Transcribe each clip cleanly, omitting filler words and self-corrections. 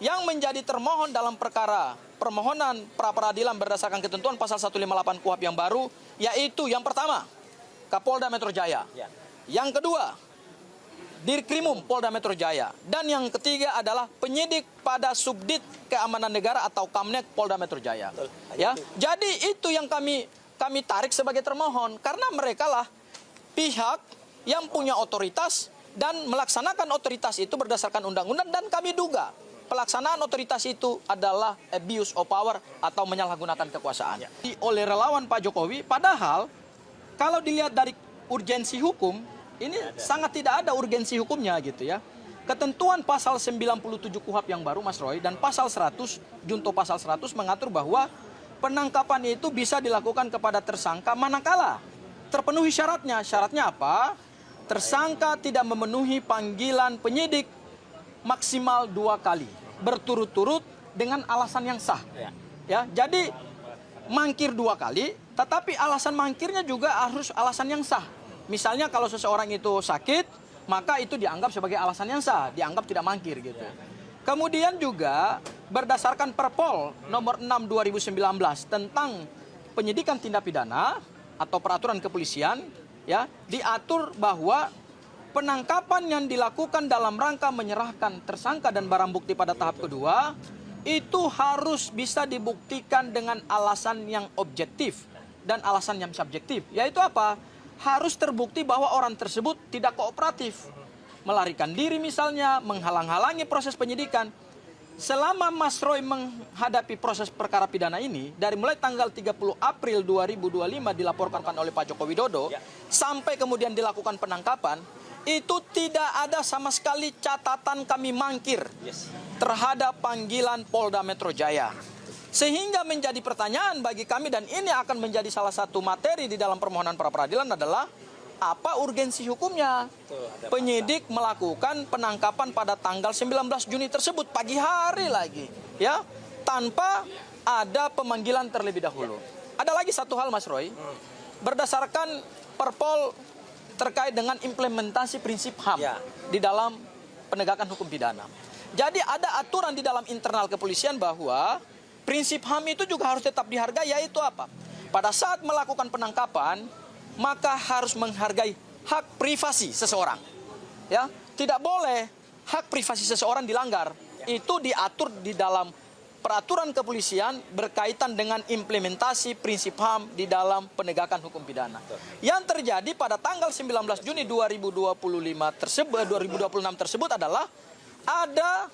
yang menjadi termohon dalam perkara permohonan pra-peradilan berdasarkan ketentuan pasal 158 KUHP yang baru, yaitu yang pertama, Kapolda Metro Jaya. Yang kedua, Dirkrimum Polda Metro Jaya. Dan yang ketiga adalah penyidik pada Subdit Keamanan Negara atau Kamnek Polda Metro Jaya. Ya, jadi itu yang kami tarik sebagai termohon karena mereka lah pihak yang punya otoritas dan melaksanakan otoritas itu berdasarkan undang-undang, dan kami duga pelaksanaan otoritas itu adalah abuse of power atau menyalahgunakan kekuasaan oleh relawan Pak Jokowi. Padahal kalau dilihat dari urgensi hukum, ini sangat tidak ada urgensi hukumnya gitu ya. Ketentuan pasal 97 KUHP yang baru, Mas Roy, dan pasal 100, junto pasal 100 mengatur bahwa penangkapan itu bisa dilakukan kepada tersangka manakala terpenuhi syaratnya. Syaratnya apa? Tersangka tidak memenuhi panggilan penyidik maksimal 2 kali berturut-turut dengan alasan yang sah. Ya, jadi mangkir 2 kali, tetapi alasan mangkirnya juga harus alasan yang sah. Misalnya kalau seseorang itu sakit, maka itu dianggap sebagai alasan yang sah, dianggap tidak mangkir gitu. Kemudian juga berdasarkan Perpol nomor 6 2019 tentang penyidikan tindak pidana atau peraturan kepolisian, ya, diatur bahwa penangkapan yang dilakukan dalam rangka menyerahkan tersangka dan barang bukti pada tahap kedua itu harus bisa dibuktikan dengan alasan yang objektif dan alasan yang subjektif. Yaitu apa? Harus terbukti bahwa orang tersebut tidak kooperatif, melarikan diri misalnya, menghalang-halangi proses penyidikan. Selama Mas Roy menghadapi proses perkara pidana ini, dari mulai tanggal 30 April 2025 dilaporkan oleh Pak Joko Widodo, sampai kemudian dilakukan penangkapan, itu tidak ada sama sekali catatan kami mangkir terhadap panggilan Polda Metro Jaya. Sehingga menjadi pertanyaan bagi kami, dan ini akan menjadi salah satu materi di dalam permohonan pra-peradilan adalah apa urgensi hukumnya penyidik melakukan penangkapan pada tanggal 19 Juni tersebut pagi hari lagi, ya, tanpa ada pemanggilan terlebih dahulu. Ada lagi satu hal, Mas Roy, berdasarkan Perpol terkait dengan implementasi prinsip HAM di dalam penegakan hukum pidana. Jadi ada aturan di dalam internal kepolisian bahwa prinsip HAM itu juga harus tetap dihargai, yaitu apa? Pada saat melakukan penangkapan, maka harus menghargai hak privasi seseorang. Ya, tidak boleh hak privasi seseorang dilanggar. Itu diatur di dalam peraturan kepolisian berkaitan dengan implementasi prinsip HAM di dalam penegakan hukum pidana. Yang terjadi pada tanggal 19 Juni 2026 tersebut adalah ada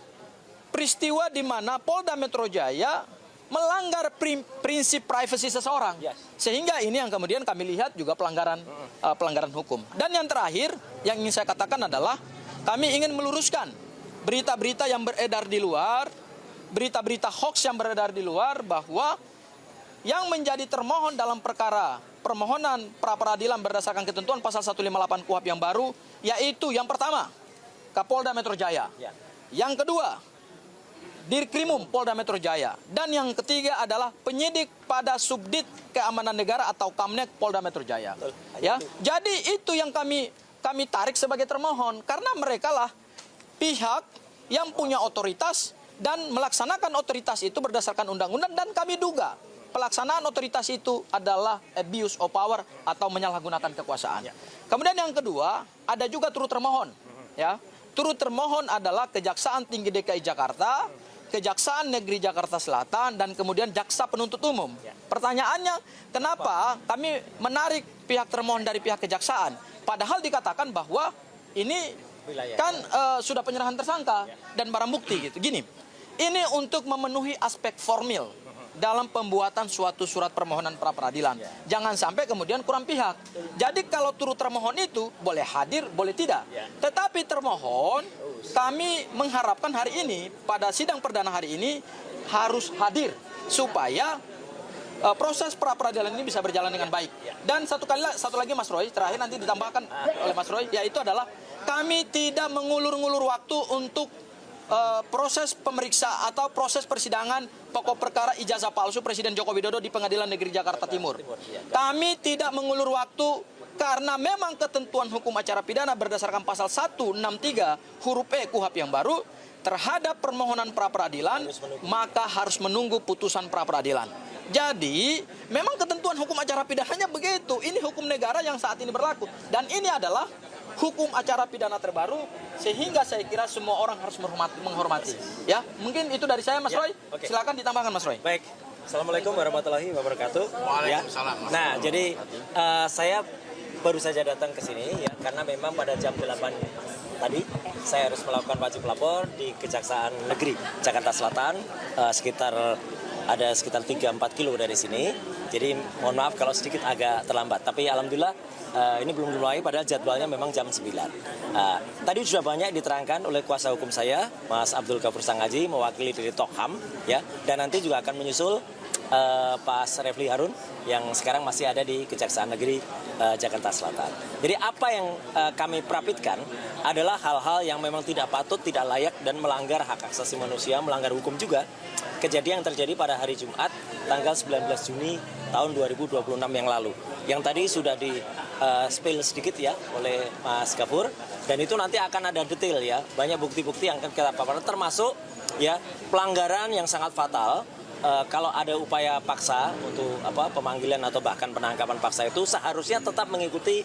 peristiwa di mana Polda Metro Jaya melanggar prinsip privasi seseorang, sehingga ini yang kemudian kami lihat juga pelanggaran hukum. Dan yang terakhir yang ingin saya katakan adalah kami ingin meluruskan berita-berita yang beredar di luar, berita-berita hoax yang beredar di luar, bahwa yang menjadi termohon dalam perkara permohonan pra-peradilan berdasarkan ketentuan pasal 158 KUHP yang baru, yaitu yang pertama, Kapolda Metro Jaya. Yang kedua, Dirkrimum Polda Metro Jaya. Dan yang ketiga adalah penyidik pada Subdit Keamanan Negara atau Kamnek Polda Metro Jaya. Ya, jadi itu yang kami tarik sebagai termohon karena mereka lah pihak yang punya otoritas dan melaksanakan otoritas itu berdasarkan undang-undang, dan kami duga pelaksanaan otoritas itu adalah abuse of power atau menyalahgunakan kekuasaan. Kemudian yang kedua, ada juga turut termohon, ya. Turut termohon adalah Kejaksaan Tinggi DKI Jakarta, Kejaksaan Negeri Jakarta Selatan, dan kemudian Jaksa Penuntut Umum. Pertanyaannya, kenapa kami menarik pihak termohon dari pihak kejaksaan? Padahal dikatakan bahwa ini kan sudah penyerahan tersangka dan barang bukti gitu. Gini, ini untuk memenuhi aspek formil dalam pembuatan suatu surat permohonan pra-peradilan. Jangan sampai kemudian kurang pihak. Jadi kalau turut termohon itu boleh hadir, boleh tidak. Tetapi termohon, kami mengharapkan hari ini, pada sidang perdana hari ini, harus hadir supaya proses pra-peradilan ini bisa berjalan dengan baik. Dan satu lagi Mas Roy, terakhir nanti ditambahkan oleh Mas Roy, yaitu adalah kami tidak mengulur-ngulur waktu untuk proses pemeriksa atau proses persidangan pokok perkara ijazah palsu Presiden Joko Widodo di Pengadilan Negeri Jakarta Timur. Kami tidak mengulur waktu karena memang ketentuan hukum acara pidana berdasarkan pasal 163 huruf E KUHP yang baru terhadap permohonan pra-peradilan, maka harus menunggu putusan pra-peradilan. Jadi, memang ketentuan hukum acara pidananya begitu. Ini hukum negara yang saat ini berlaku. Dan ini adalah hukum acara pidana terbaru, sehingga saya kira semua orang harus menghormati. Ya, mungkin itu dari saya, Mas Roy. Okay. Silakan ditambahkan, Mas Roy. Baik. Assalamualaikum warahmatullahi wabarakatuh. Waalaikumsalam. Ya. Nah, jadi saya baru saja datang ke sini ya karena memang pada jam 8 tadi saya harus melakukan wajib lapor di Kejaksaan Negeri Jakarta Selatan, sekitar 3-4 kilo dari sini. Jadi mohon maaf kalau sedikit agak terlambat, tapi alhamdulillah ini belum dimulai, padahal jadwalnya memang jam 9. Tadi sudah banyak diterangkan oleh kuasa hukum saya, Mas Abdul Ghafur Sangaji, mewakili dari Tokham, ya, dan nanti juga akan menyusul Pak Refli Harun yang sekarang masih ada di Kejaksaan Negeri Jakarta Selatan. Jadi apa yang kami prapitkan adalah hal-hal yang memang tidak patut, tidak layak, dan melanggar hak asasi manusia, melanggar hukum juga. Kejadian yang terjadi pada hari Jumat tanggal 19 Juni tahun 2026 yang lalu. Yang tadi sudah di spill sedikit ya oleh Mas Ghafur, dan itu nanti akan ada detail ya, banyak bukti-bukti yang akan kita paparkan, termasuk ya pelanggaran yang sangat fatal. Kalau ada upaya paksa untuk pemanggilan atau bahkan penangkapan paksa itu seharusnya tetap mengikuti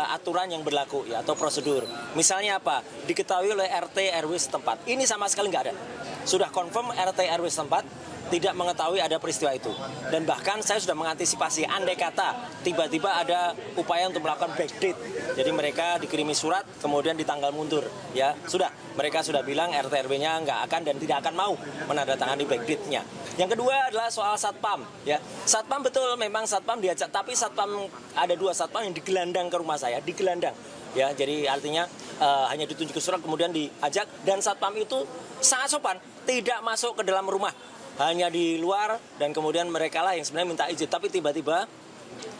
aturan yang berlaku ya, atau prosedur. Misalnya apa? Diketahui oleh RT RW setempat. Ini sama sekali nggak ada. Sudah confirm RT RW setempat tidak mengetahui ada peristiwa itu. Dan bahkan saya sudah mengantisipasi andai kata tiba-tiba ada upaya untuk melakukan backdate. Jadi mereka dikirimi surat kemudian ditanggal mundur. Ya, sudah. Mereka sudah bilang RT RW-nya nggak akan dan tidak akan mau menandatangani backdate-nya. Yang kedua adalah soal satpam. Ya, satpam betul memang satpam diajak, tapi satpam ada 2 satpam yang digelandang ke rumah saya, digelandang. Ya, jadi artinya hanya ditunjuk surat kemudian diajak, dan satpam itu sangat sopan, tidak masuk ke dalam rumah, hanya di luar, dan kemudian mereka lah yang sebenarnya minta izin, tapi tiba-tiba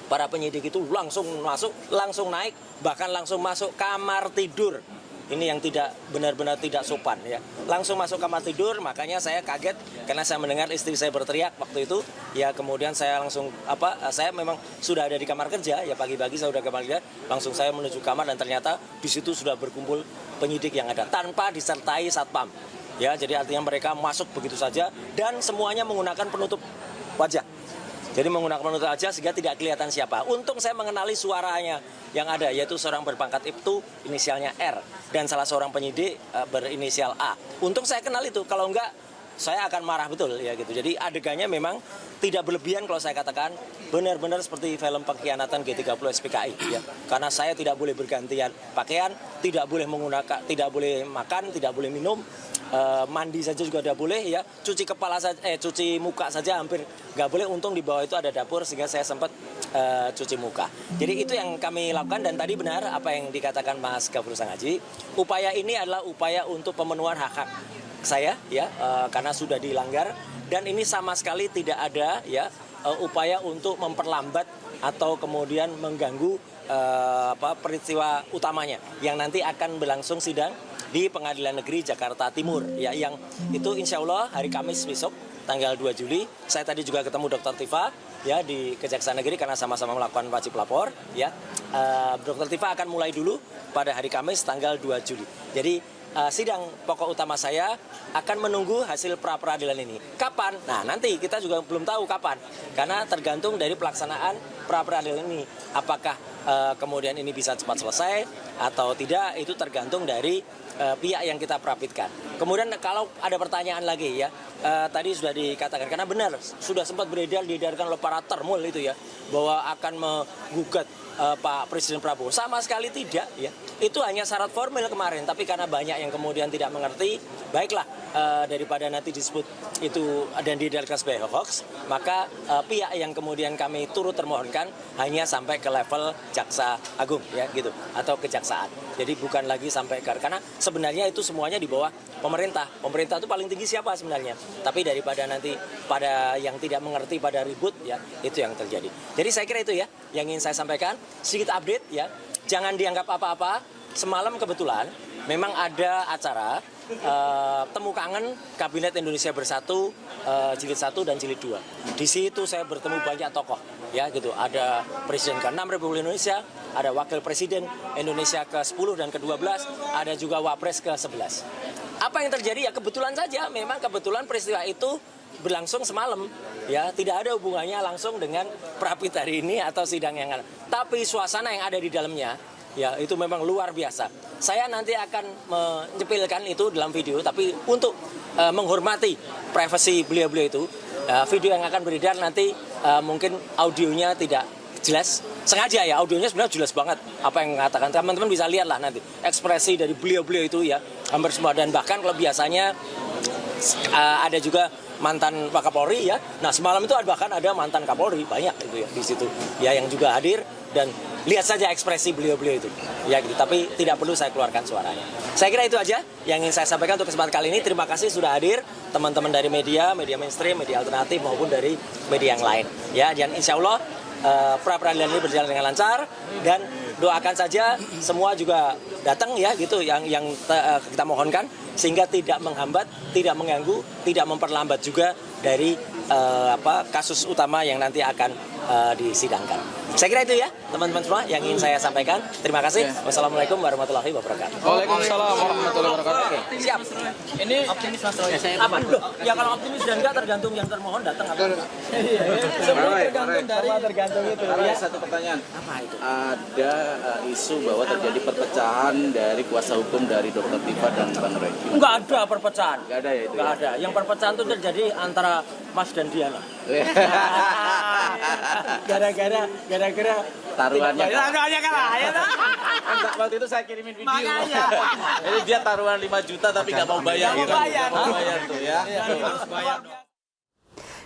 para penyidik itu langsung masuk, langsung naik, bahkan langsung masuk kamar tidur. Ini yang tidak benar-benar tidak sopan ya. Langsung masuk kamar tidur, makanya saya kaget karena saya mendengar istri saya berteriak waktu itu. Ya kemudian saya langsung saya memang sudah ada di kamar kerja ya, pagi-pagi saya sudah ke kamar kerja, langsung saya menuju kamar dan ternyata di situ sudah berkumpul penyidik yang ada tanpa disertai satpam. Ya, jadi artinya mereka masuk begitu saja dan semuanya menggunakan penutup wajah. Jadi menggunakan penutup wajah sehingga tidak kelihatan siapa. Untung saya mengenali suaranya yang ada, yaitu seorang berpangkat Ibtu, inisialnya R, dan salah seorang penyidik berinisial A. Untung saya kenal itu, kalau enggak saya akan marah betul ya gitu. Jadi adegannya memang tidak berlebihan kalau saya katakan, benar-bear seperti film pengkhianatan G30 SPKI ya. Karena saya tidak boleh bergantian pakaian, tidak boleh menggunakan, tidak boleh makan, tidak boleh minum. Mandi saja juga tidak boleh ya, cuci muka saja hampir nggak boleh. Untung di bawah itu ada dapur sehingga saya sempat cuci muka. Jadi itu yang kami lakukan, dan tadi benar apa yang dikatakan Mas Ghafur Sangaji. Upaya ini adalah upaya untuk pemenuhan hak-hak saya ya, karena sudah dilanggar, dan ini sama sekali tidak ada ya upaya untuk memperlambat atau kemudian mengganggu peristiwa utamanya yang nanti akan berlangsung sidang di Pengadilan Negeri Jakarta Timur ya, yang itu insya Allah hari Kamis besok tanggal 2 Juli. Saya tadi juga ketemu Dr. Tifa ya di Kejaksaan Negeri karena sama-sama melakukan wajib lapor ya. Dr. Tifa akan mulai dulu pada hari Kamis tanggal 2 Juli. Jadi sidang pokok utama saya akan menunggu hasil pra-peradilan ini. Kapan? Nah, nanti kita juga belum tahu kapan. Karena tergantung dari pelaksanaan pra-peradilan ini. Apakah kemudian ini bisa cepat selesai atau tidak, itu tergantung dari pihak yang kita prapitkan. Kemudian kalau ada pertanyaan lagi ya, tadi sudah dikatakan, karena benar sudah sempat diedarkan oleh para termul itu ya, bahwa akan menggugat Pak Presiden Prabowo. Sama sekali tidak ya. Itu hanya syarat formil kemarin, tapi karena banyak yang kemudian tidak mengerti, baiklah daripada nanti disebut itu dan diedarkan sebagai hoax, maka pihak yang kemudian kami turut termohonkan hanya sampai ke level Jaksa Agung ya gitu, atau kejaksaan. Jadi bukan lagi sampai karena sebenarnya itu semuanya di bawah pemerintah. Pemerintah itu paling tinggi siapa sebenarnya? Tapi daripada nanti pada yang tidak mengerti pada ribut ya, itu yang terjadi. Jadi saya kira itu ya yang ingin saya sampaikan. Sedikit update ya, jangan dianggap apa-apa. Semalam kebetulan memang ada acara temu kangen Kabinet Indonesia Bersatu jilid 1 dan jilid 2. Di situ saya bertemu banyak tokoh ya gitu. Ada Presiden ke-6 Republik Indonesia, ada Wakil Presiden Indonesia ke-10 dan ke-12, ada juga Wapres ke-11. Apa yang terjadi ya kebetulan saja, memang kebetulan peristiwa itu berlangsung semalam, ya tidak ada hubungannya langsung dengan Prapit hari ini atau sidang yang ada. Tapi suasana yang ada di dalamnya, ya itu memang luar biasa. Saya nanti akan menyepilkan itu dalam video, tapi untuk menghormati privasi beliau-beliau itu, video yang akan beredar nanti mungkin audionya tidak jelas. Sengaja ya, audionya sebenarnya jelas banget apa yang mengatakan. Teman-teman bisa lihat lah nanti ekspresi dari beliau-beliau itu ya, hampir semua. Dan bahkan kalau biasanya ada juga mantan Wakapolri ya. Nah semalam itu bahkan ada mantan Kapolri banyak itu ya di situ ya yang juga hadir, dan lihat saja ekspresi beliau-beliau itu ya gitu. Tapi tidak perlu saya keluarkan suaranya. Saya kira itu aja yang ingin saya sampaikan untuk kesempatan kali ini. Terima kasih sudah hadir teman-teman dari media mainstream, media alternatif maupun dari media yang lain ya. Dan insya Allah pra peradilan ini berjalan dengan lancar, dan doakan saja semua juga datang ya gitu yang kita mohonkan, sehingga tidak menghambat, tidak mengganggu, tidak memperlambat juga dari kasus utama yang nanti akan disidangkan. Saya kira itu ya teman-teman semua yang ingin saya sampaikan. Terima kasih. Wassalamualaikum warahmatullahi wabarakatuh. Waalaikumsalam warahmatullahi wabarakatuh. Oke, siap. Ini optimis Mas Roy. Apa dulu? Ya kalau optimis dan enggak tergantung yang termohon datang apa. Semua tergantung dari itu. Ada satu pertanyaan. Apa itu? Ada isu bahwa terjadi perpecahan dari kuasa hukum dari Dr. Tifa dan Bang Reki. Enggak ada perpecahan. Enggak ada ya itu. Enggak ada. Yang perpecahan itu terjadi antara Mas dan Diana. Gara-gara Taruhannya. taruhannya kalah ya. Waktu itu saya kirimin video. Jadi dia taruhan 5 juta tapi nggak mau bayar. Nggak mau bayar. Nggak mau bayar tuh ya. harus bayar.